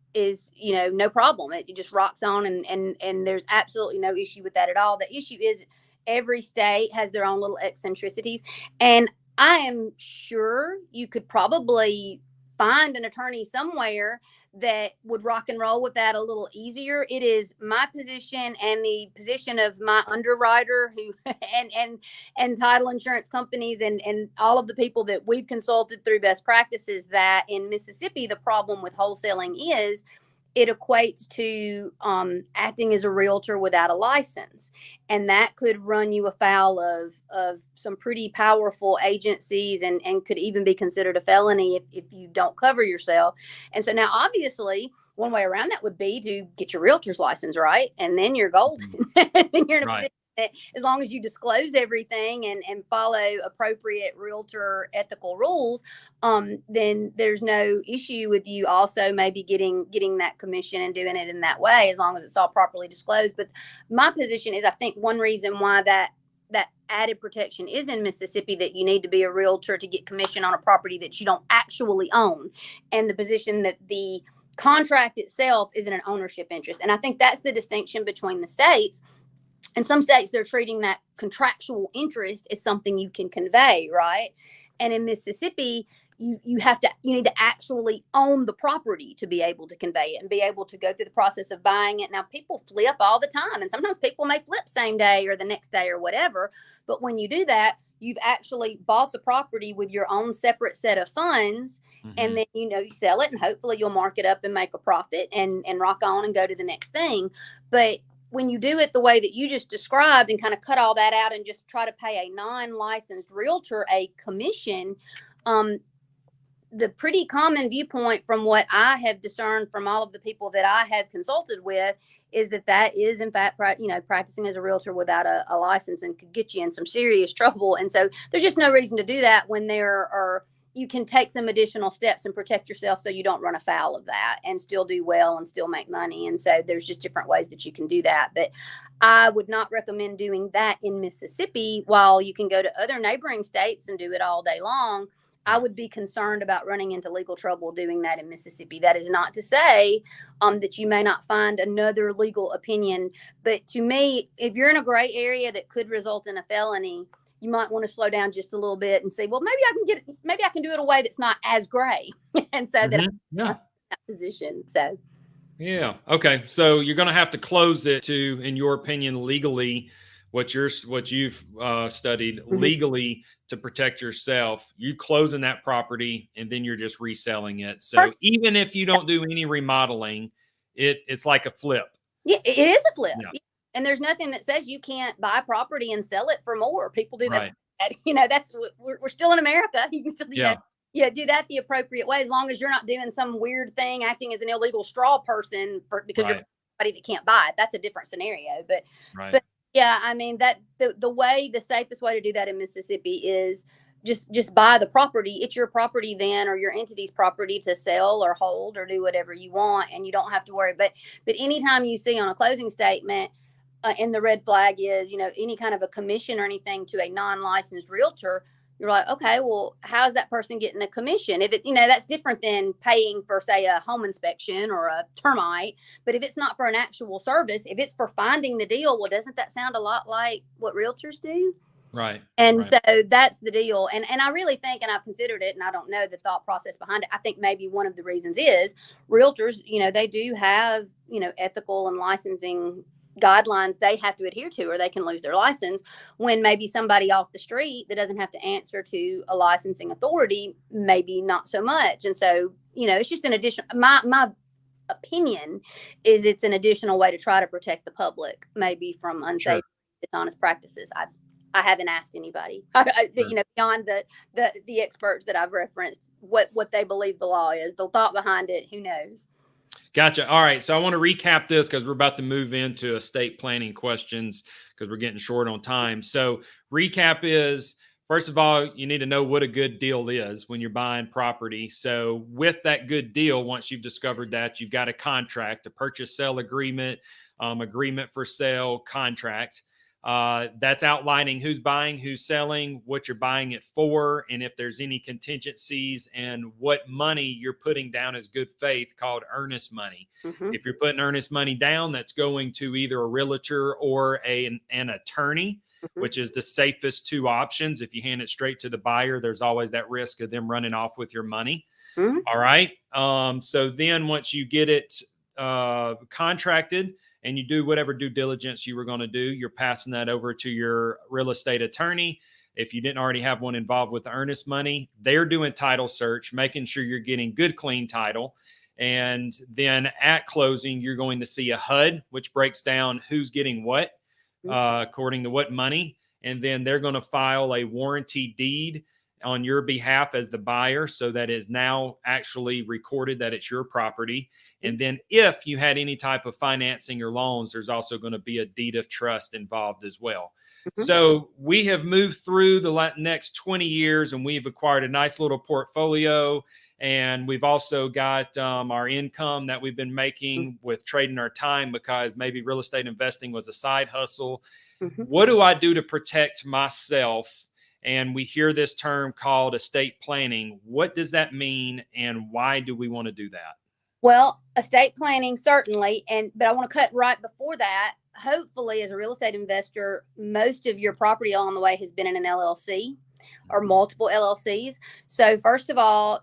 no problem. It just rocks on, and there's absolutely no issue with that at all. The issue is every state has their own little eccentricities, and I am sure you could probably find an attorney somewhere that would rock and roll with that a little easier. It is my position and the position of my underwriter who and title insurance companies and all of the people that we've consulted through best practices, that in Mississippi, the problem with wholesaling is it equates to acting as a realtor without a license. And that could run you afoul of some pretty powerful agencies and could even be considered a felony if you don't cover yourself. And so now, obviously, one way around that would be to get your realtor's license, right? And then you're golden. Then you're in a Right. position that, as long as you disclose everything and follow appropriate realtor ethical rules, then there's no issue with you also maybe getting that commission and doing it in that way, as long as it's all properly disclosed. But my position is, I think one reason why that added protection is in Mississippi, that you need to be a realtor to get commission on a property that you don't actually own, and the position that the contract itself isn't an ownership interest. And I think that's the distinction between the states. In some states, they're treating that contractual interest as something you can convey, right? And in Mississippi, you need to actually own the property to be able to convey it and be able to go through the process of buying it. Now, people flip all the time, and sometimes people may flip same day or the next day or whatever. But when you do that, you've actually bought the property with your own separate set of funds, and then you sell it, and hopefully you'll mark it up and make a profit and rock on and go to the next thing. But when you do it the way that you just described and kind of cut all that out and just try to pay a non-licensed realtor a commission, the pretty common viewpoint from what I have discerned from all of the people that I have consulted with is that is in fact, practicing as a realtor without a license, and could get you in some serious trouble. And so there's just no reason to do that when you can take some additional steps and protect yourself so you don't run afoul of that and still do well and still make money. And so there's just different ways that you can do that. But I would not recommend doing that in Mississippi. While you can go to other neighboring states and do it all day long, I would be concerned about running into legal trouble doing that in Mississippi. That is not to say that you may not find another legal opinion. But to me, if you're in a gray area that could result in a felony, you might want to slow down just a little bit and say, well, maybe I can do it a way that's not as gray. And so that I'm in that position. So. Yeah. Okay. So you're going to have to close it to, in your opinion, legally, what you've studied legally to protect yourself. You closing that property and then you're just reselling it. So even if you don't do any remodeling, it's like a flip. Yeah, it is a flip. Yeah. And there's nothing that says you can't buy property and sell it for more. People do that. That's we're still in America. You can still do do that the appropriate way, as long as you're not doing some weird thing, acting as an illegal straw person because you're somebody that can't buy it. That's a different scenario. But yeah, I mean, that the safest way to do that in Mississippi is just buy the property. It's your property then, or your entity's property to sell or hold or do whatever you want, and you don't have to worry. But anytime you see on a closing statement, and the red flag is, any kind of a commission or anything to a non-licensed realtor, you're like, okay, well, how's that person getting a commission? If it, that's different than paying for, say, a home inspection or a termite. But if it's not for an actual service, if it's for finding the deal, well, doesn't that sound a lot like what realtors do? Right. And so that's the deal. And I really think, and I've considered it, and I don't know the thought process behind it, I think maybe one of the reasons is realtors, they do have, ethical and licensing guidelines they have to adhere to, or they can lose their license, when maybe somebody off the street that doesn't have to answer to a licensing authority, maybe not so much. And so, it's just an additional, my opinion is it's an additional way to try to protect the public, maybe from unsafe, dishonest practices. I haven't asked anybody, beyond the experts that I've referenced, what they believe the law is, the thought behind it, who knows? Gotcha. All right. So I want to recap this because we're about to move into estate planning questions because we're getting short on time. So recap is, first of all, you need to know what a good deal is when you're buying property. So with that good deal, once you've discovered that, you've got a contract, a purchase sale agreement, agreement for sale, contract. That's outlining who's buying, who's selling, what you're buying it for, and if there's any contingencies, and what money you're putting down as good faith, called earnest money. If you're putting earnest money down, that's going to either a realtor or an attorney, which is the safest two options. If you hand it straight to the buyer, there's always that risk of them running off with your money. All right. So then once you get it contracted, and you do whatever due diligence you were going to do, you're passing that over to your real estate attorney. If you didn't already have one involved with the earnest money, they're doing title search, making sure you're getting good, clean title. And then at closing, you're going to see a HUD, which breaks down who's getting what, according to what money. And then they're going to file a warranty deed on your behalf as the buyer. So that is now actually recorded that it's your property. And then if you had any type of financing or loans, there's also going to be a deed of trust involved as well. So we have moved through the next 20 years and we've acquired a nice little portfolio. And we've also got our income that we've been making with trading our time, because maybe real estate investing was a side hustle. What do I do to protect myself? And we hear this term called estate planning. What does that mean, and why do we want to do that? Well, estate planning, certainly. But I want to cut right before that. Hopefully, as a real estate investor, most of your property along the way has been in an LLC or multiple LLCs. So first of all,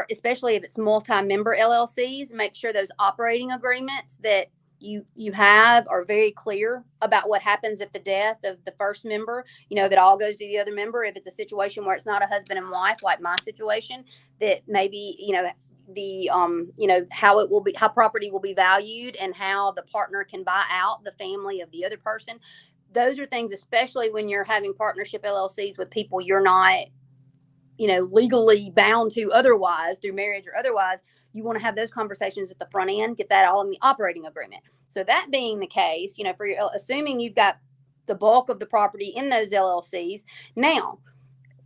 especially if it's multi-member LLCs, make sure those operating agreements that you have are very clear about what happens at the death of the first member, that all goes to the other member. If it's a situation where it's not a husband and wife, like my situation, that maybe, how it will be, how property will be valued and how the partner can buy out the family of the other person. Those are things, especially when you're having partnership LLCs with people you're not, legally bound to otherwise through marriage or otherwise. You want to have those conversations at the front end, get that all in the operating agreement. So that being the case, assuming you've got the bulk of the property in those LLCs, now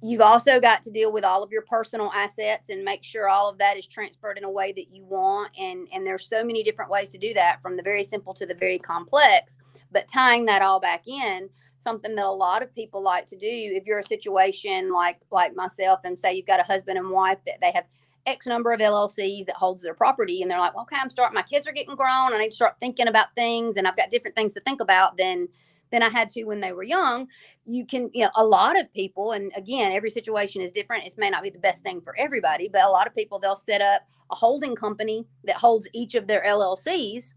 you've also got to deal with all of your personal assets and make sure all of that is transferred in a way that you want. And there's so many different ways to do that, from the very simple to the very complex. But tying that all back in, something that a lot of people like to do, if you're a situation like myself, and say you've got a husband and wife that they have X number of LLCs that holds their property, and they're like, okay, my kids are getting grown, I need to start thinking about things, and I've got different things to think about than I had to when they were young. You can, a lot of people, and again, every situation is different. It may not be the best thing for everybody, but a lot of people, they'll set up a holding company that holds each of their LLCs,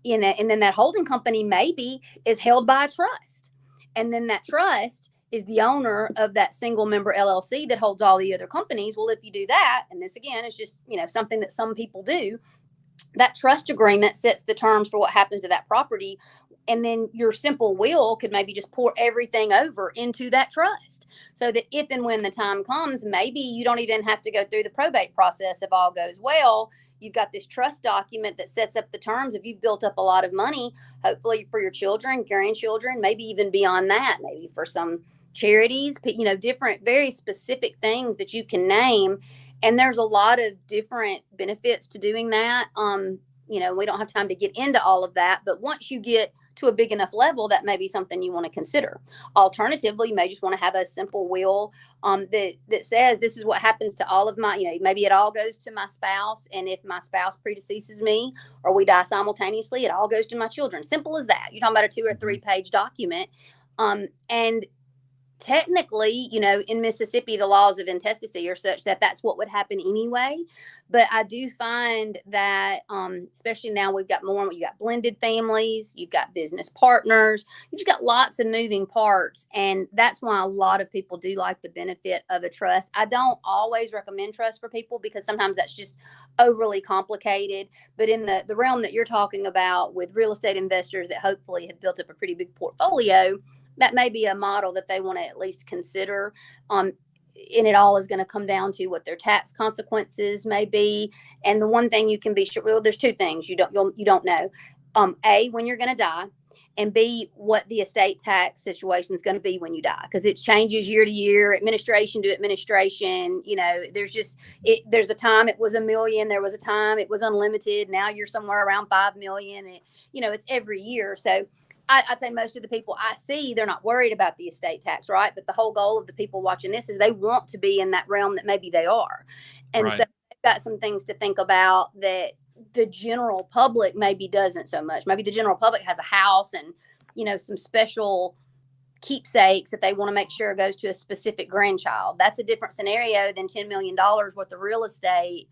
and then that holding company maybe is held by a trust. And then that trust is the owner of that single member LLC that holds all the other companies. Well, if you do that, and this again is just, something that some people do, that trust agreement sets the terms for what happens to that property. And then your simple will could maybe just pour everything over into that trust, so that if and when the time comes, maybe you don't even have to go through the probate process if all goes well. You've got this trust document that sets up the terms. If you've built up a lot of money, hopefully for your children, grandchildren, maybe even beyond that, maybe for some charities, different, very specific things that you can name. And there's a lot of different benefits to doing that. We don't have time to get into all of that, but once you get to a big enough level, that may be something you want to consider. Alternatively, you may just want to have a simple will that says, this is what happens to all of my, maybe it all goes to my spouse. And if my spouse predeceases me or we die simultaneously, it all goes to my children. Simple as that. You're talking about a 2 or 3 page document. And technically, in Mississippi, the laws of intestacy are such that that's what would happen anyway. But I do find that, especially now, you've got blended families, you've got business partners, you've just got lots of moving parts. And that's why a lot of people do like the benefit of a trust. I don't always recommend trust for people because sometimes that's just overly complicated. But in the realm that you're talking about with real estate investors that hopefully have built up a pretty big portfolio, that may be a model that they want to at least consider. And it all is going to come down to what their tax consequences may be. And the one thing you can be sure, well, there's 2 things you don't know. A, when you're going to die, and B, what the estate tax situation is going to be when you die, because it changes year to year, administration to administration. There's a time it was $1 million, there was a time it was unlimited. Now you're somewhere around 5 million. It's every year. So I'd say most of the people I see, they're not worried about the estate tax, right? But the whole goal of the people watching this is they want to be in that realm that maybe they are. And right. So they've got some things to think about that the general public maybe doesn't so much. Maybe the general public has a house and, some special keepsakes that they want to make sure goes to a specific grandchild. That's a different scenario than $10 million worth of real estate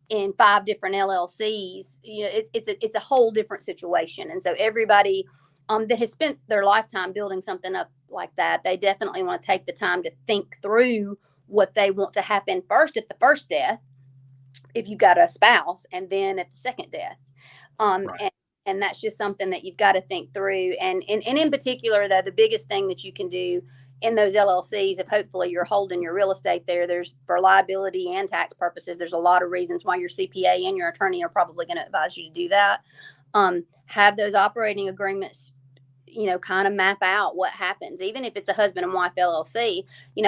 in 5 different LLCs. It's a whole different situation. And so everybody that has spent their lifetime building something up like that, they definitely want to take the time to think through what they want to happen first at the first death, if you've got a spouse, and then at the second death. Right. And that's just something that you've got to think through. And in particular, though, the biggest thing that you can do in those LLCs, if hopefully you're holding your real estate there, there's for liability and tax purposes, there's a lot of reasons why your CPA and your attorney are probably going to advise you to do that. Have those operating agreements, kind of map out what happens, even if it's a husband and wife LLC,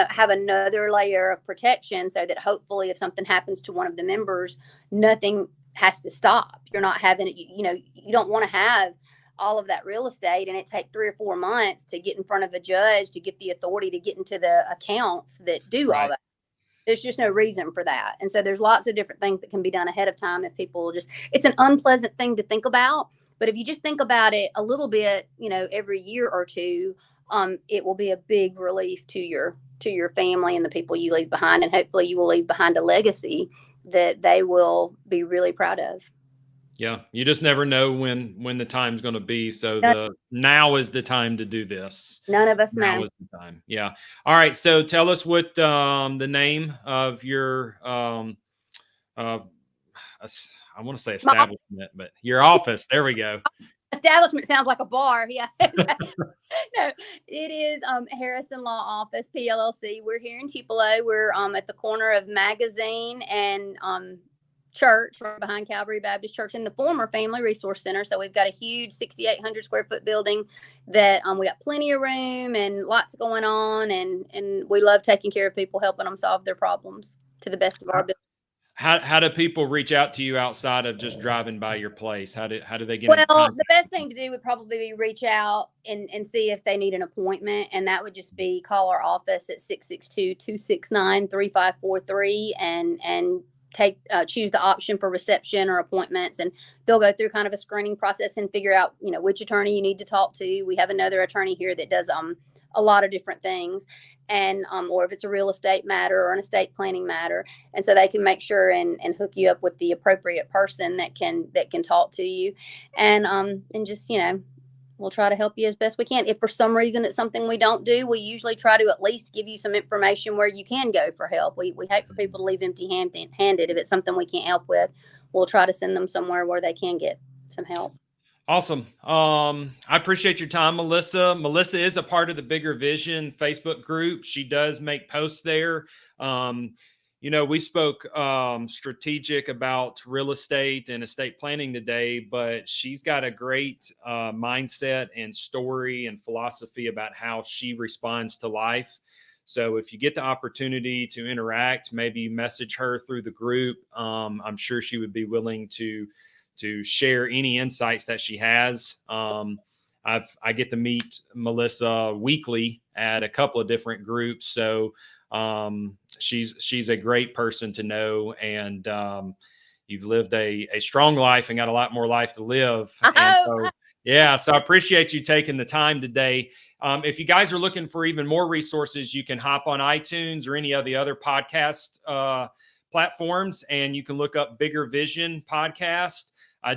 have another layer of protection so that hopefully if something happens to one of the members, nothing has to stop. You're not having it, you don't want to have all of that real estate and it take 3 or 4 months to get in front of a judge to get the authority to get into the accounts that do all that. There's just no reason for that. And so there's lots of different things that can be done ahead of time if people it's an unpleasant thing to think about. But if you just think about it a little bit, every year or two, it will be a big relief to your family and the people you leave behind. And hopefully you will leave behind a legacy that they will be really proud of. Yeah. You just never know when the time's going to be. So now is the time to do this. None of us know. Now is the time. Yeah. All right. So tell us what the name of your I want to say establishment, but your office. There we go. Establishment sounds like a bar. Yeah. No, it is Harrison Law Office, PLLC. We're here in Tupelo. We're at the corner of Magazine and Church, right behind Calvary Baptist Church in the former Family Resource Center. So we've got a huge 6,800 square foot building that we got plenty of room and lots going on. And we love taking care of people, helping them solve their problems to the best of our ability. How do people reach out to you outside of just driving by your place? How do they get? Well, the best thing to do would probably be reach out and see if they need an appointment. And that would just be call our office at 662-269-3543 and choose the option for reception or appointments. And they'll go through kind of a screening process and figure out, which attorney you need to talk to. We have another attorney here that does a lot of different things, and or if it's a real estate matter or an estate planning matter, and so they can make sure and hook you up with the appropriate person that can talk to you, and just we'll try to help you as best we can. If for some reason it's something we don't do, we usually try to at least give you some information where you can go for help. We hate for people to leave empty-handed. If it's something we can't help with, we'll try to send them somewhere where they can get some help. Awesome. I appreciate your time, Melissa. Melissa is a part of the Bigger Vision Facebook group. She does make posts there. We spoke strategic about real estate and estate planning today, but she's got a great mindset and story and philosophy about how she responds to life. So if you get the opportunity to interact, maybe message her through the group. I'm sure she would be willing to share any insights that she has. I get to meet Melissa weekly at a couple of different groups. So she's a great person to know, and you've lived a strong life and got a lot more life to live. So I appreciate you taking the time today. If you guys are looking for even more resources, you can hop on iTunes or any of the other podcast platforms, and you can look up Bigger Vision Podcast. I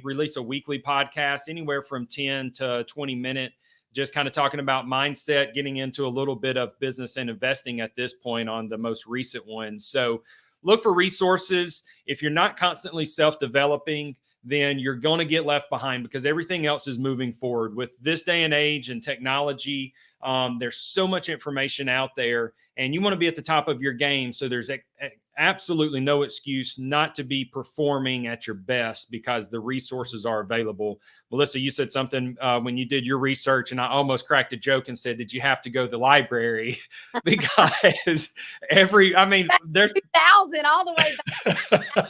release a weekly podcast, anywhere from 10 to 20 minute, just kind of talking about mindset, getting into a little bit of business and investing at this point on the most recent ones. So look for resources. If you're not constantly self-developing, then you're going to get left behind, because everything else is moving forward. With this day and age and technology, there's so much information out there, and you want to be at the top of your game. So there's absolutely no excuse not to be performing at your best, because the resources are available. Melissa, you said something when you did your research, and I almost cracked a joke and said, did you have to go to the library? Because there's 2,000 all the way back.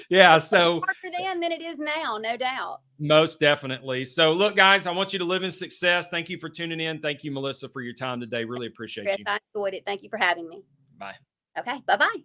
Yeah, so harder then than it is now, no doubt. Most definitely. So look, guys, I want you to live in success. Thank you for tuning in. Thank you, Melissa, for your time today. Really appreciate you. I enjoyed it. Thank you for having me. Bye. Okay, bye-bye.